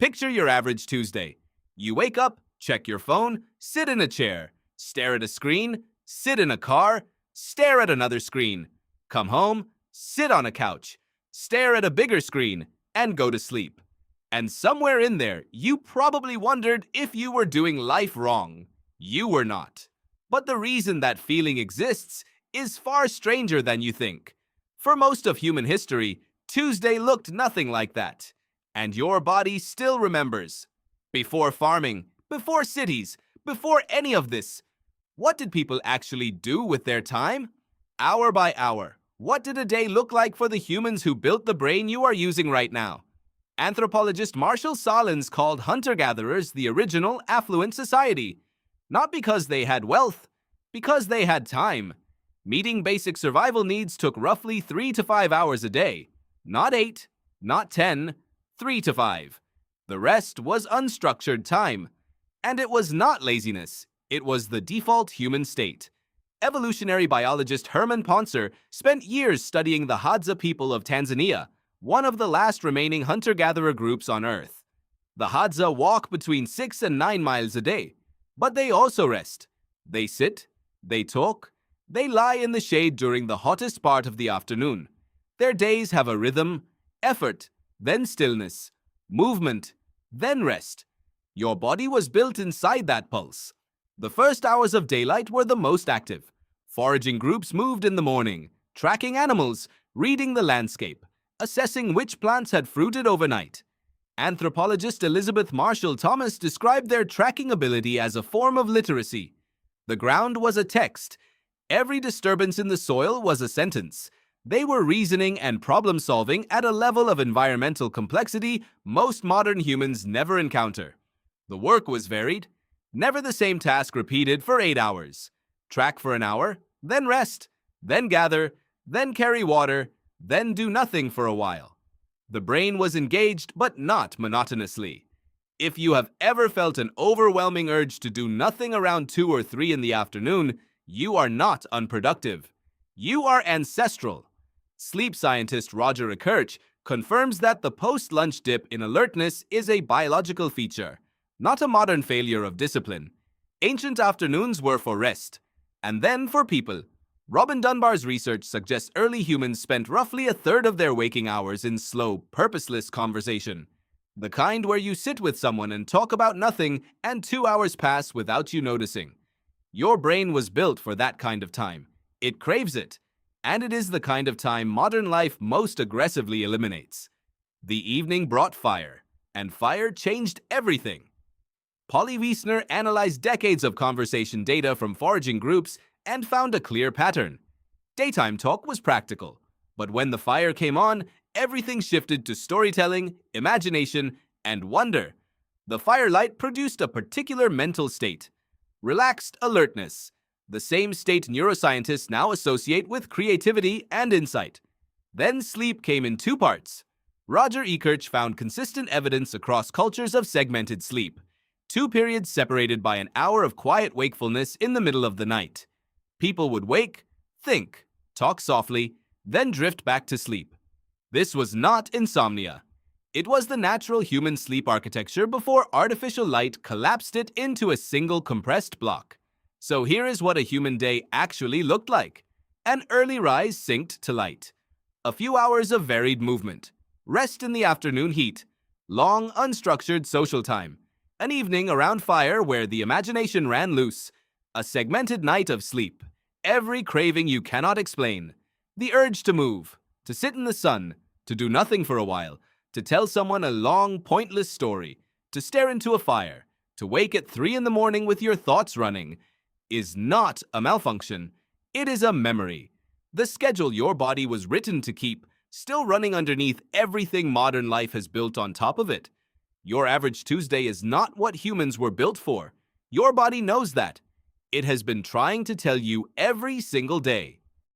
Picture your average Tuesday. You wake up, check your phone, sit in a chair, stare at a screen, sit in a car, stare at another screen, come home, sit on a couch, stare at a bigger screen, and go to sleep. And somewhere in there, you probably wondered if you were doing life wrong. You were not. But the reason that feeling exists is far stranger than you think. For most of human history, Tuesday looked nothing like that. And your body still remembers. Before farming, before cities, before any of this, what did people actually do with their time? Hour by hour, what did a day look like for the humans who built the brain you are using right now? Anthropologist Marshall Salins called hunter-gatherers the original affluent society. Not because they had wealth, because they had time. Meeting basic survival needs took roughly 3 to 5 hours a day. Not 8, not 10, 3 to 5. The rest was unstructured time. And it was not laziness. It was the default human state. Evolutionary biologist Herman Poncer spent years studying the Hadza people of Tanzania, one of the last remaining hunter-gatherer groups on Earth. The Hadza walk between 6 and 9 miles a day, but they also rest. They sit, they talk, they lie in the shade during the hottest part of the afternoon. Their days have a rhythm, effort, then stillness, movement, then rest. Your body was built inside that pulse. The first hours of daylight were the most active. Foraging groups moved in the morning, tracking animals, reading the landscape, assessing which plants had fruited overnight. Anthropologist Elizabeth Marshall Thomas described their tracking ability as a form of literacy. The ground was a text. Every disturbance in the soil was a sentence. They were reasoning and problem-solving at a level of environmental complexity most modern humans never encounter. The work was varied. Never the same task repeated for 8 hours. Track for an hour, then rest, then gather, then carry water, then do nothing for a while. The brain was engaged, but not monotonously. If you have ever felt an overwhelming urge to do nothing around 2 or 3 in the afternoon, you are not unproductive. You are ancestral. Sleep scientist Roger Ekirch confirms that the post-lunch dip in alertness is a biological feature, not a modern failure of discipline. Ancient afternoons were for rest, and then for people. Robin Dunbar's research suggests early humans spent roughly a third of their waking hours in slow, purposeless conversation. The kind where you sit with someone and talk about nothing and 2 hours pass without you noticing. Your brain was built for that kind of time. It craves it, and it is the kind of time modern life most aggressively eliminates. The evening brought fire, and fire changed everything. Polly Wiesner analyzed decades of conversation data from foraging groups and found a clear pattern. Daytime talk was practical, but when the fire came on, everything shifted to storytelling, imagination, and wonder. The firelight produced a particular mental state, relaxed alertness, the same state neuroscientists now associate with creativity and insight. Then sleep came in 2 parts. Roger Ekirch found consistent evidence across cultures of segmented sleep, 2 periods separated by an hour of quiet wakefulness in the middle of the night. People would wake, think, talk softly, then drift back to sleep. This was not insomnia. It was the natural human sleep architecture before artificial light collapsed it into a single compressed block. So here is what a human day actually looked like. An early rise synced to light. A few hours of varied movement. Rest in the afternoon heat. Long, unstructured social time. An evening around fire where the imagination ran loose. A segmented night of sleep. Every craving you cannot explain. The urge to move, to sit in the sun, to do nothing for a while, to tell someone a long, pointless story, to stare into a fire, to wake at 3 in the morning with your thoughts running, is not a malfunction. It is a memory. The schedule your body was written to keep, still running underneath everything modern life has built on top of it. Your average Tuesday is not what humans were built for. Your body knows that. It has been trying to tell you every single day.